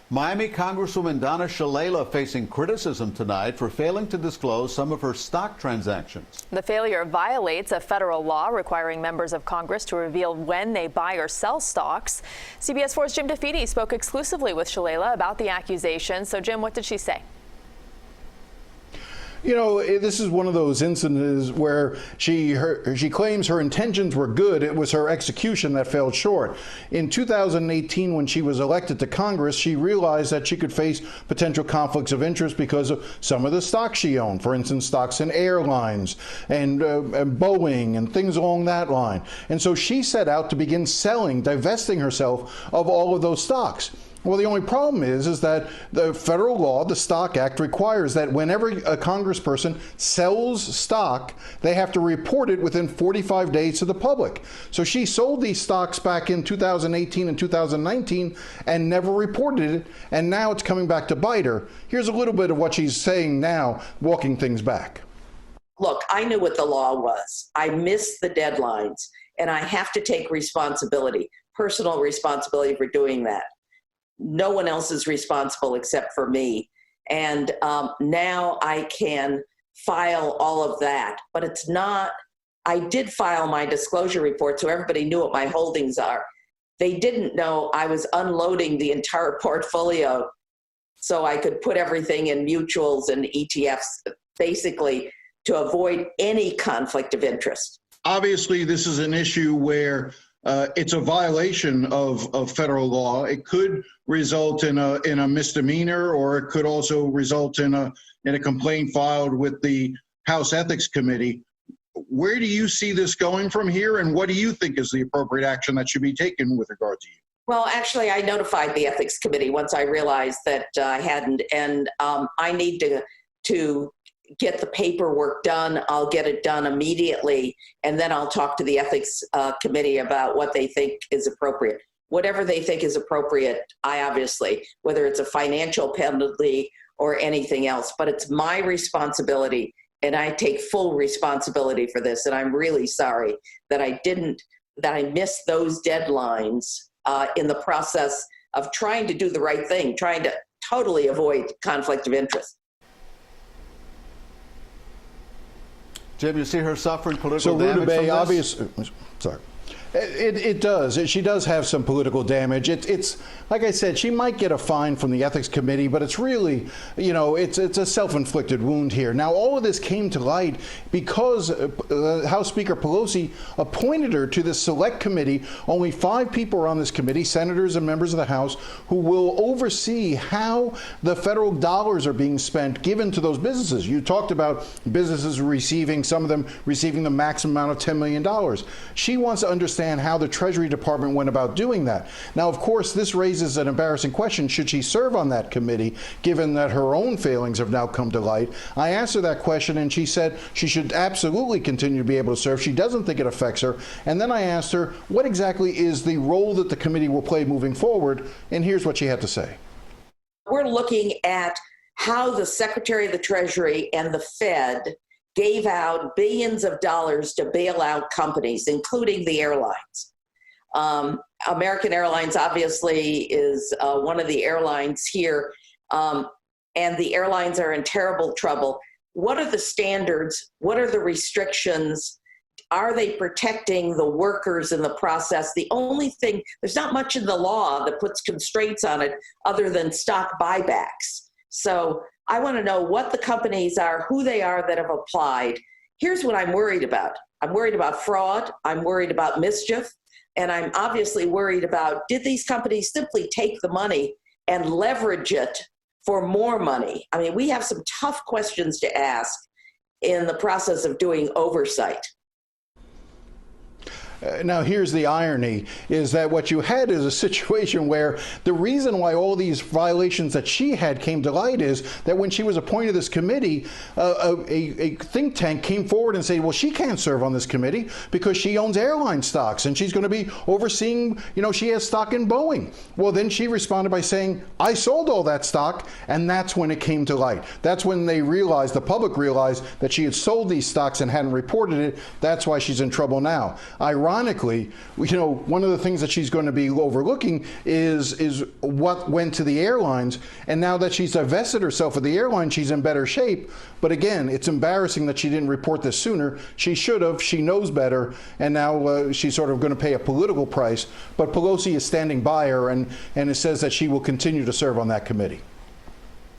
Miami Congresswoman Donna Shalala facing criticism tonight for failing to disclose some of her stock transactions. The failure violates a federal law requiring members of Congress to reveal when they buy or sell stocks. CBS 4's Jim DeFede spoke exclusively with Shalala about the accusations. So, Jim, what did she say? You know, this is one of those instances where she claims her intentions were good. It was her execution that fell short. In 2018, when she was elected to Congress, she realized that she could face potential conflicts of interest because of some of the stocks she owned. For instance, stocks in airlines and Boeing and things along that line. And so she set out to begin selling, divesting herself of all of those stocks. Well, the only problem is that the federal law, the Stock Act, requires that whenever a congressperson sells stock, they have to report it within 45 days to the public. So she sold these stocks back in 2018 and 2019 and never reported it, and now it's coming back to bite her. Here's a little bit of what she's saying now, walking things back. Look, I knew what the law was. I missed the deadlines, and I have to take responsibility, personal responsibility for doing that. No one else is responsible except for me. And now I can file all of that, but it's not, I did file my disclosure report so everybody knew what my holdings are. They didn't know I was unloading the entire portfolio so I could put everything in mutuals and ETFs, basically to avoid any conflict of interest. Obviously, this is an issue where it's a violation of federal law. It could result in a misdemeanor, or it could also result in a complaint filed with the House Ethics Committee. Where do you see this going from here, and what do you think is the appropriate action that should be taken with regard to you? Well, actually, I notified the Ethics Committee once I realized that I hadn't, and I need to get the paperwork done. I'll get it done immediately, and then I'll talk to the Ethics Committee about what they think is appropriate. Whatever they think is appropriate, I obviously, whether it's a financial penalty or anything else, but it's my responsibility, and I take full responsibility for this, and I'm really sorry that I missed those deadlines in the process of trying to do the right thing, trying to totally avoid conflict of interest. Jim, you see her suffering political damage from this? Obviously, sorry. It does. She does have some political damage. It's like I said, she might get a fine from the Ethics Committee, but it's really, you know, it's a self-inflicted wound here. Now, all of this came to light because House Speaker Pelosi appointed her to this select committee. Only 5 people are on this committee, senators and members of the House, who will oversee how the federal dollars are being spent given to those businesses. You talked about businesses receiving, some of them receiving the maximum amount of $10 million. She wants to understand how the Treasury Department went about doing that. Now, of course, this raises an embarrassing question. Should she serve on that committee, given that her own failings have now come to light? I asked her that question, and she said she should absolutely continue to be able to serve. She doesn't think it affects her. And then I asked her, what exactly is the role that the committee will play moving forward? And here's what she had to say. We're looking at how the Secretary of the Treasury and the Fed gave out billions of dollars to bail out companies, including the airlines. American Airlines obviously is one of the airlines here, and the airlines are in terrible trouble. What are the standards? What are the restrictions? Are they protecting the workers in the process? The only thing, there's not much in the law that puts constraints on it other than stock buybacks. So I want to know what the companies are, who they are that have applied. Here's what I'm worried about. I'm worried about fraud. I'm worried about mischief. And I'm obviously worried about, did these companies simply take the money and leverage it for more money? I mean, we have some tough questions to ask in the process of doing oversight. Now, here's the irony, is that what you had is a situation where the reason why all these violations that she had came to light is that when she was appointed to this committee, a think tank came forward and said, well, she can't serve on this committee because she owns airline stocks and she's going to be overseeing, you know, she has stock in Boeing. Well, then she responded by saying, I sold all that stock, and that's when it came to light. That's when they realized, the public realized, that she had sold these stocks and hadn't reported it. That's why she's in trouble now. ironically, one of the things that she's going to be overlooking is what went to the airlines. And now that she's divested herself of the airline, she's in better shape. But again, it's embarrassing that she didn't report this sooner. She should have. She knows better. And now she's sort of going to pay a political price. But Pelosi is standing by her, and it says that she will continue to serve on that committee.